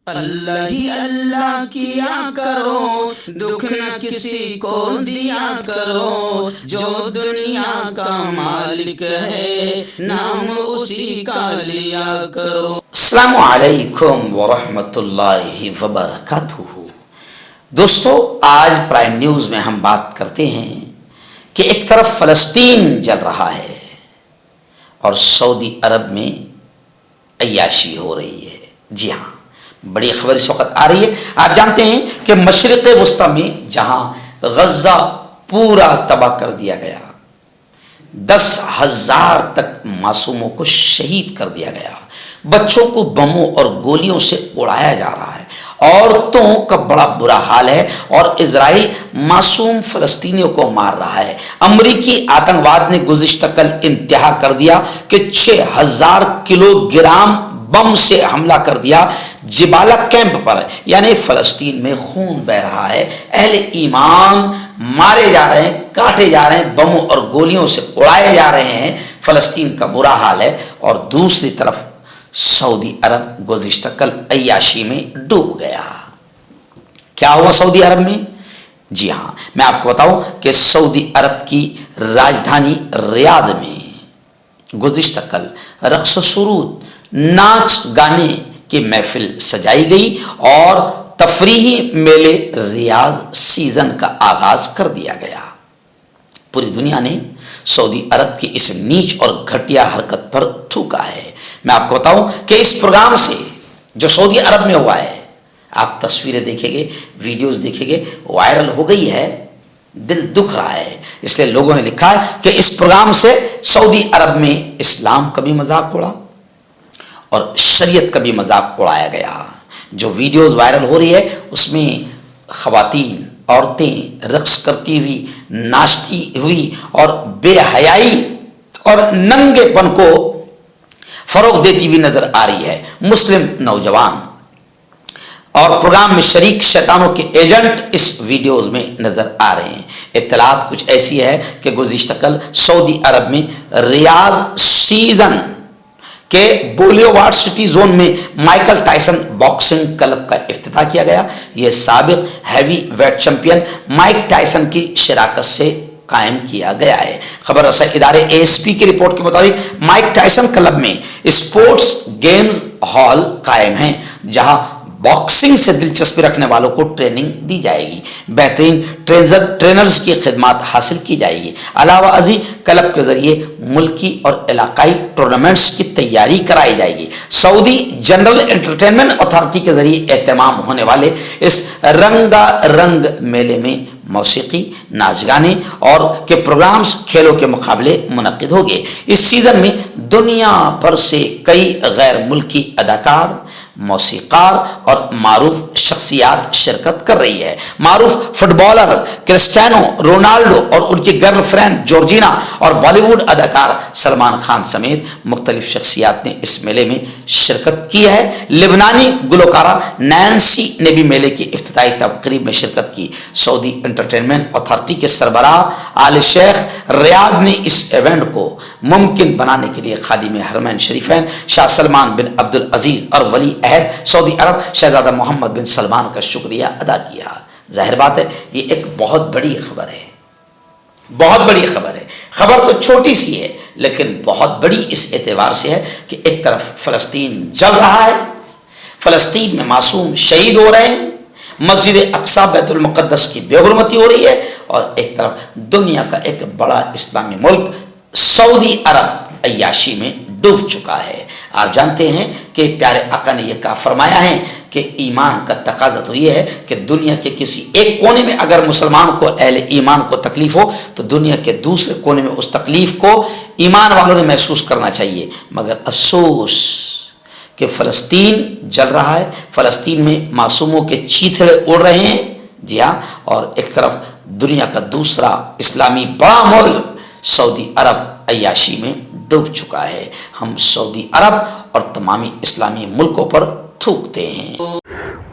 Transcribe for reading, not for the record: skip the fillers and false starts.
اللہ ہی اللہ کیا کرو، دکھ نہ کسی کو دیا کرو، جو دنیا کا مالک ہے نام اسی کا لیا کرو۔ السلام علیکم ورحمۃ اللہ وبرکاتہ۔ دوستو، آج پرائم نیوز میں ہم بات کرتے ہیں کہ ایک طرف فلسطین جل رہا ہے اور سعودی عرب میں عیاشی ہو رہی ہے۔ جی ہاں، بڑی خبر اس وقت آ رہی ہے۔ آپ جانتے ہیں کہ مشرق وسطی میں جہاں غزہ پورا تباہ کر دیا گیا، 10,000 تک معصوموں کو شہید کر دیا گیا، بچوں کو بموں اور گولیوں سے اڑایا جا رہا ہے، عورتوں کا بڑا برا حال ہے اور اسرائیل معصوم فلسطینیوں کو مار رہا ہے۔ امریکی آتنکواد نے گزشتہ کل انتہا کر دیا کہ 6,000 کلو گرام بم سے حملہ کر دیا جبالہ کیمپ پر، یعنی فلسطین میں خون بہ رہا ہے، اہل ایمان مارے جا رہے ہیں، کاٹے جا رہے ہیں، بموں اور گولیوں سے اڑائے جا رہے ہیں، فلسطین کا برا حال ہے۔ اور دوسری طرف سعودی عرب گزشتہ کل عیاشی میں ڈوب گیا۔ کیا ہوا سعودی عرب میں؟ جی ہاں، میں آپ کو بتاؤں کہ سعودی عرب کی راجدھانی ریاض میں گزشتہ کل رقص و سرود، ناچ گانے کی محفل سجائی گئی اور تفریحی میلے ریاض سیزن کا آغاز کر دیا گیا۔ پوری دنیا نے سعودی عرب کی اس نیچ اور گھٹیا حرکت پر تھوکا ہے۔ میں آپ کو بتاؤں کہ اس پروگرام سے جو سعودی عرب میں ہوا ہے، آپ تصویریں دیکھیں گے، ویڈیوز دیکھیں گے، وائرل ہو گئی ہے، دل دکھ رہا ہے۔ اس لیے لوگوں نے لکھا ہے کہ اس پروگرام سے سعودی عرب میں اسلام کا بھی مذاق اڑا اور شریعت کا بھی مذاق اڑایا گیا۔ جو ویڈیوز وائرل ہو رہی ہے اس میں خواتین، عورتیں رقص کرتی ہوئی، ناچتی ہوئی اور بے حیائی اور ننگے پن کو فروغ دیتی ہوئی نظر آ رہی ہے۔ مسلم نوجوان اور پروگرام میں شریک شیطانوں کے ایجنٹ اس ویڈیوز میں نظر آ رہے ہیں۔ اطلاعات کچھ ایسی ہے کہ گزشتہ کل سعودی عرب میں ریاض سیزن کہ بولیوارڈ سٹی زون میں مائیکل ٹائسن باکسنگ کلب کا افتتاح کیا گیا۔ یہ سابق heavyweight champion Mike Tyson کی شراکت سے قائم کیا گیا ہے۔ خبر رسائی ادارے ASP کی رپورٹ کے مطابق مائک ٹائسن کلب میں اسپورٹس گیمز ہال قائم ہیں جہاں باکسنگ سے دلچسپی رکھنے والوں کو ٹریننگ دی جائے گی، بہترین ٹرینرز کی خدمات حاصل کی جائے گی۔ علاوہ ازیں کلب کے ذریعے ملکی اور علاقائی ٹورنامنٹس کی تیاری کرائی جائے گی۔ سعودی جنرل انٹرٹینمنٹ اتھارٹی کے ذریعے اہتمام ہونے والے اس رنگا رنگ میلے میں موسیقی، ناچ گانے اور کے پروگرامز، کھیلوں کے مقابلے منعقد ہوں گے۔ اس سیزن میں دنیا بھر سے کئی غیر ملکی اداکار، موسیقار اور معروف شخصیات شرکت کر رہی ہے۔ معروف فٹ بالر کرسٹیانو رونالڈو اور ان کی گرل فرینڈ جورجینا اور بالی ووڈ اداکار سلمان خان سمیت مختلف شخصیات نے اس میلے میں شرکت کی ہے۔ لبنانی گلوکارہ نینسی نے بھی میلے کی افتتاحی تقریب میں شرکت کی۔ سعودی انٹرٹینمنٹ اتھارٹی کے سربراہ آل شیخ ریاض نے اس ایونٹ کو ممکن بنانے کے لیے خادم حرمین شریفین شاہ سلمان بن عبد العزیز اور ولی عہد سعودی عرب شہزادہ محمد بن سلمان کا شکریہ ادا کیا۔ ظاہر بات ہے یہ ایک بہت بڑی خبر ہے، بہت بڑی خبر ہے۔ خبر تو چھوٹی سی ہے لیکن بہت بڑی اس اعتبار سے ہے کہ ایک طرف فلسطین جل رہا ہے، فلسطین میں معصوم شہید ہو رہے ہیں، مسجد اقصی بیت المقدس کی بے حرمتی ہو رہی ہے، اور ایک طرف دنیا کا ایک بڑا اسلامی ملک سعودی عرب عیاشی میں ڈوب چکا ہے۔ آپ جانتے ہیں کہ پیارے آقا نے یہ کہا فرمایا ہے کہ ایمان کا تقاضا تو یہ ہے کہ دنیا کے کسی ایک کونے میں اگر مسلمان کو، اہل ایمان کو تکلیف ہو تو دنیا کے دوسرے کونے میں اس تکلیف کو ایمان والوں نے محسوس کرنا چاہیے۔ مگر افسوس کہ فلسطین جل رہا ہے، فلسطین میں معصوموں کے چیتڑے اڑ رہے ہیں۔ جی ہاں، اور ایک طرف دنیا کا دوسرا اسلامی بڑا ملک سعودی عرب عیاشی میں ڈوب چکا ہے۔ ہم سعودی عرب اور تمامی اسلامی ملکوں پر تھوکتے ہیں۔